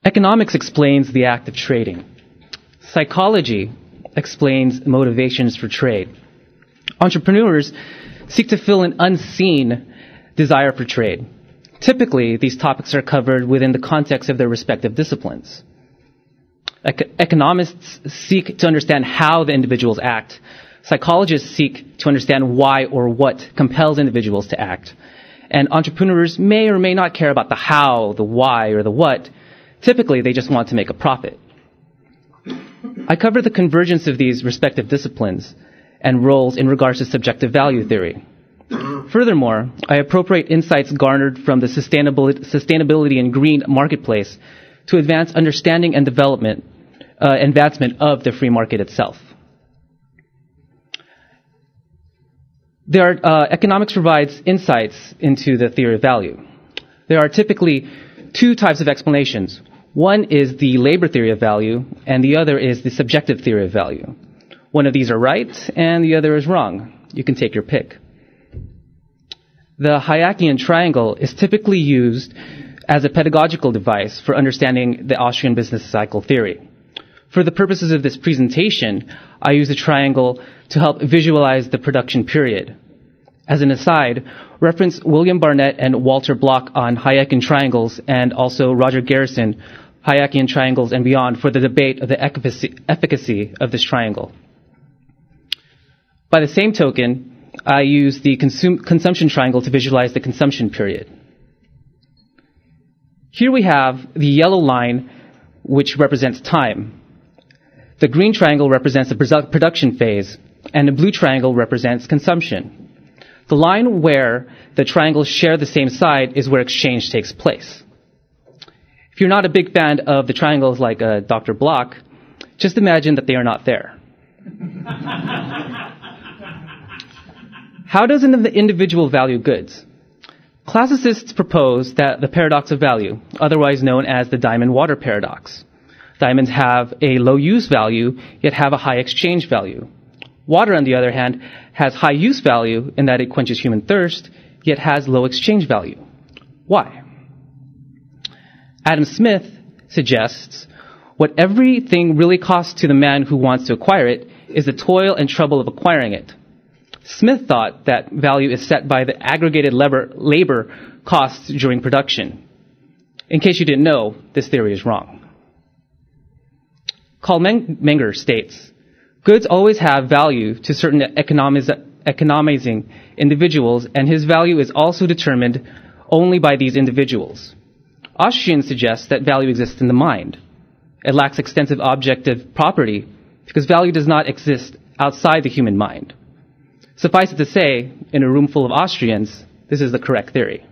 Economics explains the act of trading. Psychology explains motivations for trade. Entrepreneurs seek to fill an unseen desire for trade. Typically, these topics are covered within the context of their respective disciplines. Economists seek to understand how the individuals act. Psychologists seek to understand why or what compels individuals to act. And entrepreneurs may or may not care about the how, the why, or the what. Typically, they just want to make a profit. I cover the convergence of these respective disciplines and roles in regards to subjective value theory. Furthermore, I appropriate insights garnered from the sustainability and green marketplace to advance understanding and advancement of the free market itself. Economics provides insights into the theory of value. There are typically two types of explanations. One is the labor theory of value, and the other is the subjective theory of value. One of these are right, and the other is wrong. You can take your pick. The Hayekian triangle is typically used as a pedagogical device for understanding the Austrian business cycle theory. For the purposes of this presentation, I use the triangle to help visualize the production period. As an aside, reference William Barnett and Walter Block on Hayekian triangles and also Roger Garrison, Hayekian triangles and beyond for the debate of the efficacy of this triangle. By the same token, I use the consumption triangle to visualize the consumption period. Here we have the yellow line, which represents time. The green triangle represents the production phase, and the blue triangle represents consumption. The line where the triangles share the same side is where exchange takes place. If you're not a big fan of the triangles like Dr. Block, just imagine that they are not there. How does an individual value goods? Classicists propose that the paradox of value, otherwise known as the diamond-water paradox. Diamonds have a low use value, yet have a high exchange value. Water, on the other hand, has high use value in that it quenches human thirst, yet has low exchange value. Why? Adam Smith suggests what everything really costs to the man who wants to acquire it is the toil and trouble of acquiring it. Smith thought that value is set by the aggregated labor costs during production. In case you didn't know, this theory is wrong. Carl Menger states, goods always have value to certain economizing individuals, and his value is also determined only by these individuals. Austrians suggest that value exists in the mind. It lacks extensive objective property because value does not exist outside the human mind. Suffice it to say, in a room full of Austrians, this is the correct theory.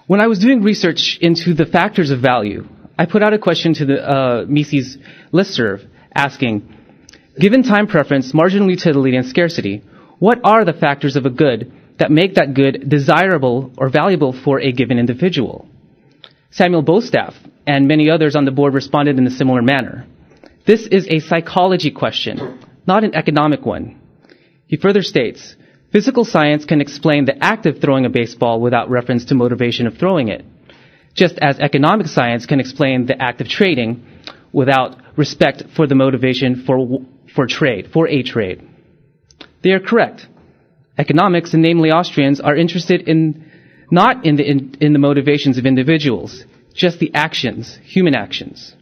When I was doing research into the factors of value, I put out a question to the Mises listserv asking, given time preference, marginal utility, and scarcity, what are the factors of a good that make that good desirable or valuable for a given individual? Samuel Bostaff and many others on the board responded in a similar manner. This is a psychology question, not an economic one. He further states, physical science can explain the act of throwing a baseball without reference to motivation of throwing it, just as economic science can explain the act of trading without respect for the motivation for a trade. They are correct. Economics, and namely Austrians, are interested not in the motivations of individuals, just the actions, human actions.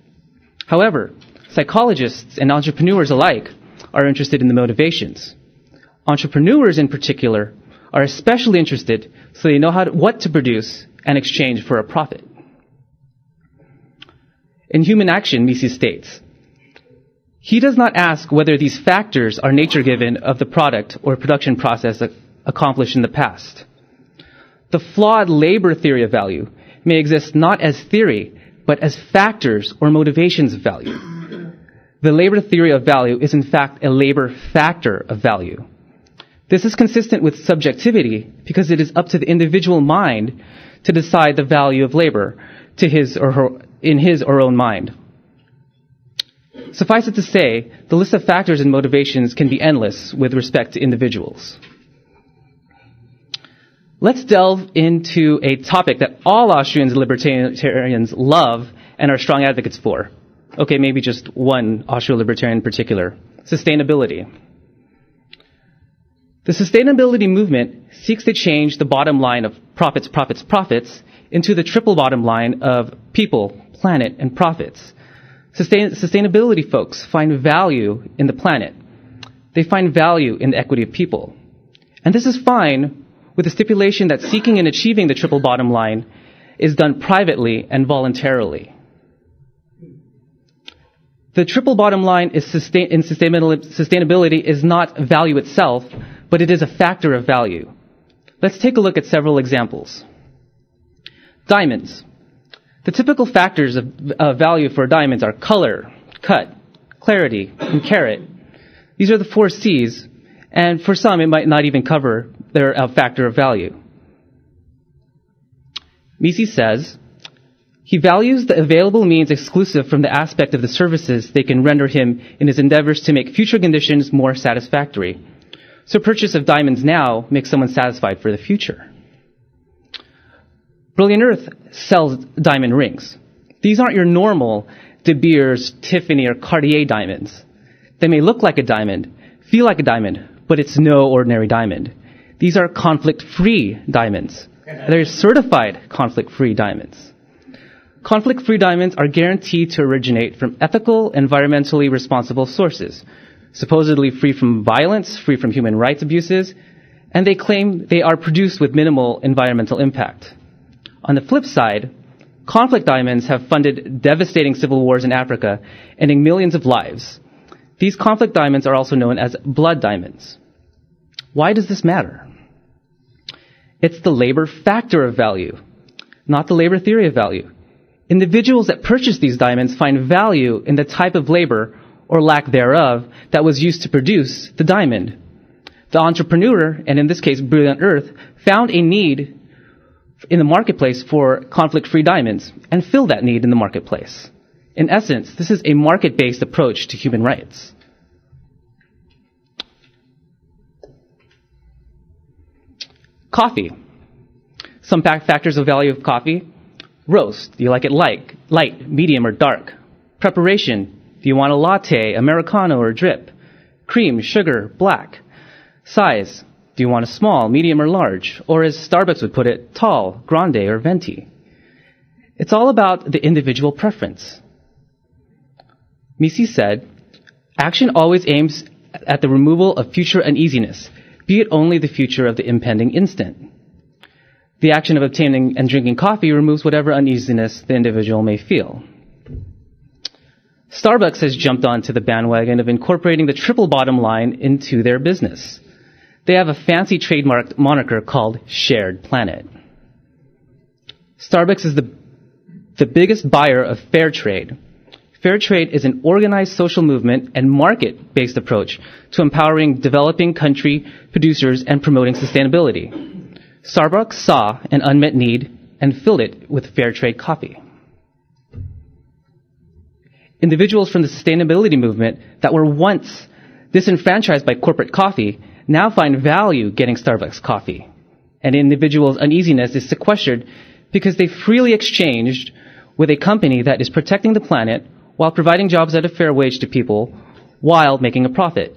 However, psychologists and entrepreneurs alike are interested in the motivations. Entrepreneurs in particular are especially interested so they know what to produce and exchange for a profit. In human action, Mises states, he does not ask whether these factors are nature-given of the product or production process accomplished in the past. The flawed labor theory of value may exist not as theory, but as factors or motivations of value. The labor theory of value is in fact a labor factor of value. This is consistent with subjectivity because it is up to the individual mind to decide the value of labor in his or her own mind. Suffice it to say, the list of factors and motivations can be endless with respect to individuals. Let's delve into a topic that all Austrian libertarians love and are strong advocates for. Okay, maybe just one austro-libertarian in particular. Sustainability. The sustainability movement seeks to change the bottom line of profits, profits, profits into the triple bottom line of people, planet, and profits. Sustainability folks find value in the planet. They find value in the equity of people. And this is fine with the stipulation that seeking and achieving the triple bottom line is done privately and voluntarily. The triple bottom line in sustainability is not value itself, but it is a factor of value. Let's take a look at several examples. Diamonds. The typical factors of value for diamonds are color, cut, clarity, and carat. These are the 4 C's, and for some it might not even cover their factor of value. Mises says, he values the available means exclusive from the aspect of the services they can render him in his endeavors to make future conditions more satisfactory. So purchase of diamonds now makes someone satisfied for the future. Brilliant Earth sells diamond rings. These aren't your normal De Beers, Tiffany, or Cartier diamonds. They may look like a diamond, feel like a diamond, but it's no ordinary diamond. These are conflict-free diamonds. They're certified conflict-free diamonds. Conflict-free diamonds are guaranteed to originate from ethical, environmentally responsible sources, supposedly free from violence, free from human rights abuses, and they claim they are produced with minimal environmental impact. On the flip side, conflict diamonds have funded devastating civil wars in Africa, ending millions of lives. These conflict diamonds are also known as blood diamonds. Why does this matter? It's the labor factor of value, not the labor theory of value. Individuals that purchase these diamonds find value in the type of labor, or lack thereof, that was used to produce the diamond. The entrepreneur, and in this case Brilliant Earth, found a need in the marketplace for conflict-free diamonds and filled that need in the marketplace. In essence, this is a market-based approach to human rights. Coffee. Some factors of value of coffee. Roast. Do you like it light, medium, or dark? Preparation. Do you want a latte, Americano, or drip? Cream, sugar, black. Size. Do you want a small, medium, or large? Or as Starbucks would put it, tall, grande, or venti? It's all about the individual preference. Mises said, action always aims at the removal of future uneasiness, be it only the future of the impending instant. The action of obtaining and drinking coffee removes whatever uneasiness the individual may feel. Starbucks has jumped onto the bandwagon of incorporating the triple bottom line into their business. They have a fancy trademarked moniker called Shared Planet. Starbucks is the biggest buyer of fair trade. Fair trade is an organized social movement and market-based approach to empowering developing country producers and promoting sustainability. Starbucks saw an unmet need and filled it with fair trade coffee. Individuals from the sustainability movement that were once disenfranchised by corporate coffee now find value getting Starbucks coffee. And individuals' uneasiness is sequestered because they freely exchanged with a company that is protecting the planet while providing jobs at a fair wage to people while making a profit.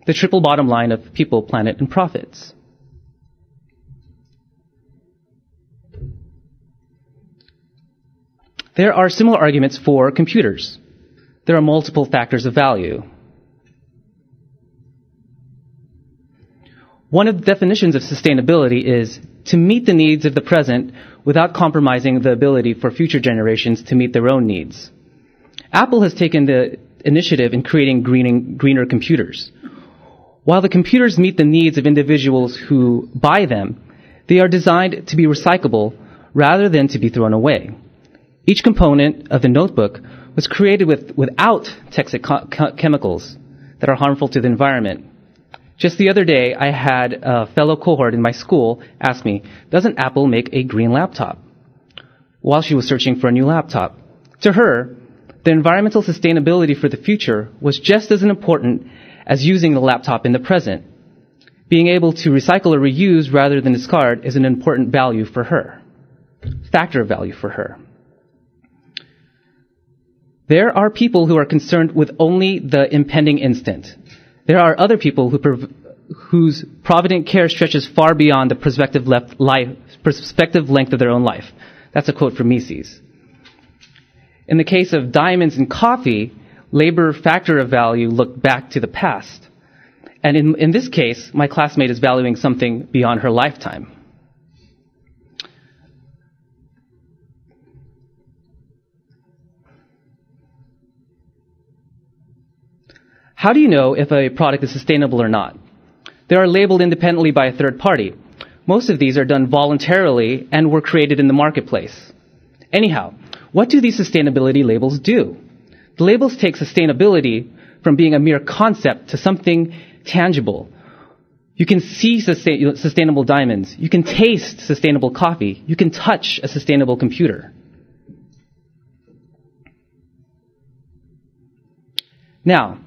The triple bottom line of people, planet, and profits. There are similar arguments for computers. There are multiple factors of value. One of the definitions of sustainability is to meet the needs of the present without compromising the ability for future generations to meet their own needs. Apple has taken the initiative in creating greener computers. While the computers meet the needs of individuals who buy them, they are designed to be recyclable rather than to be thrown away. Each component of the notebook was created without toxic chemicals that are harmful to the environment. Just the other day, I had a fellow cohort in my school ask me, doesn't Apple make a green laptop? While she was searching for a new laptop. To her, the environmental sustainability for the future was just as important as using the laptop in the present. Being able to recycle or reuse rather than discard is an important value for her, factor of value for her. There are people who are concerned with only the impending instant. There are other people whose provident care stretches far beyond the prospective length of their own life. That's a quote from Mises. In the case of diamonds and coffee, labor factor of value looked back to the past. And in this case, my classmate is valuing something beyond her lifetime. How do you know if a product is sustainable or not? They are labeled independently by a third party. Most of these are done voluntarily and were created in the marketplace. Anyhow, what do these sustainability labels do? The labels take sustainability from being a mere concept to something tangible. You can see sustainable diamonds. You can taste sustainable coffee. You can touch a sustainable computer. Now,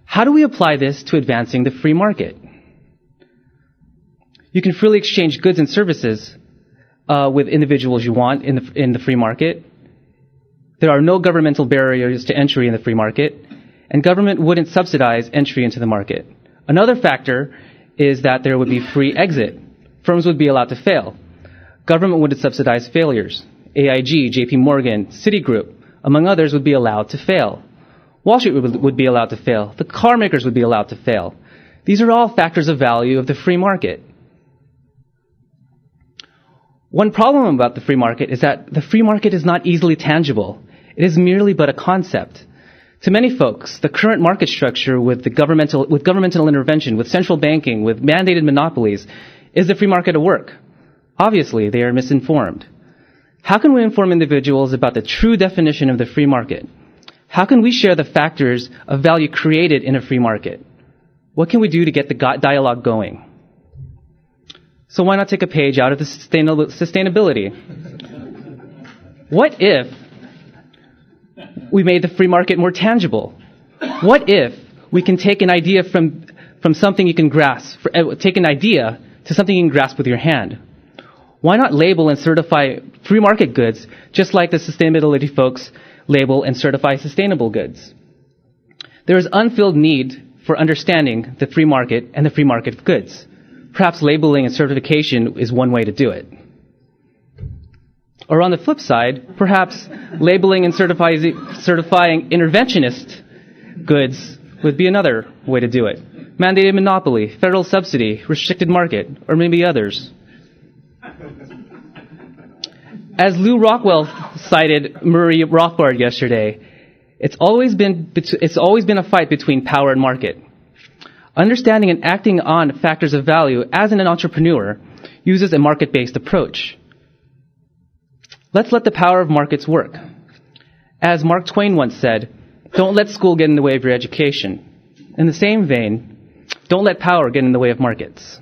how do we apply this to advancing the free market? You can freely exchange goods and services with individuals you want in the free market. There are no governmental barriers to entry in the free market, and government wouldn't subsidize entry into the market. Another factor is that there would be free exit. Firms would be allowed to fail. Government would subsidize failures. AIG, JP Morgan, Citigroup, among others, would be allowed to fail. Wall Street would be allowed to fail. The car makers would be allowed to fail. These are all factors of value of the free market. One problem about the free market is that the free market is not easily tangible. It is merely but a concept. To many folks, the current market structure with governmental intervention, with central banking, with mandated monopolies, is the free market at work. Obviously, they are misinformed. How can we inform individuals about the true definition of the free market? How can we share the factors of value created in a free market? What can we do to get the dialogue going? So why not take a page out of the sustainability? What if we made the free market more tangible? What if we can take an idea from something you can grasp, take an idea to something you can grasp with your hand? Why not label and certify free market goods just like the sustainability folks label and certify sustainable goods? There is unfilled need for understanding the free market and the free market of goods. Perhaps labeling and certification is one way to do it. Or on the flip side, perhaps labeling and certifying interventionist goods would be another way to do it. Mandated monopoly, federal subsidy, restricted market, or maybe others. As Lou Rockwell cited Murray Rothbard yesterday, it's always been a fight between power and market. Understanding and acting on factors of value as an entrepreneur uses a market-based approach. Let's let the power of markets work. As Mark Twain once said, don't let school get in the way of your education. In the same vein, don't let power get in the way of markets.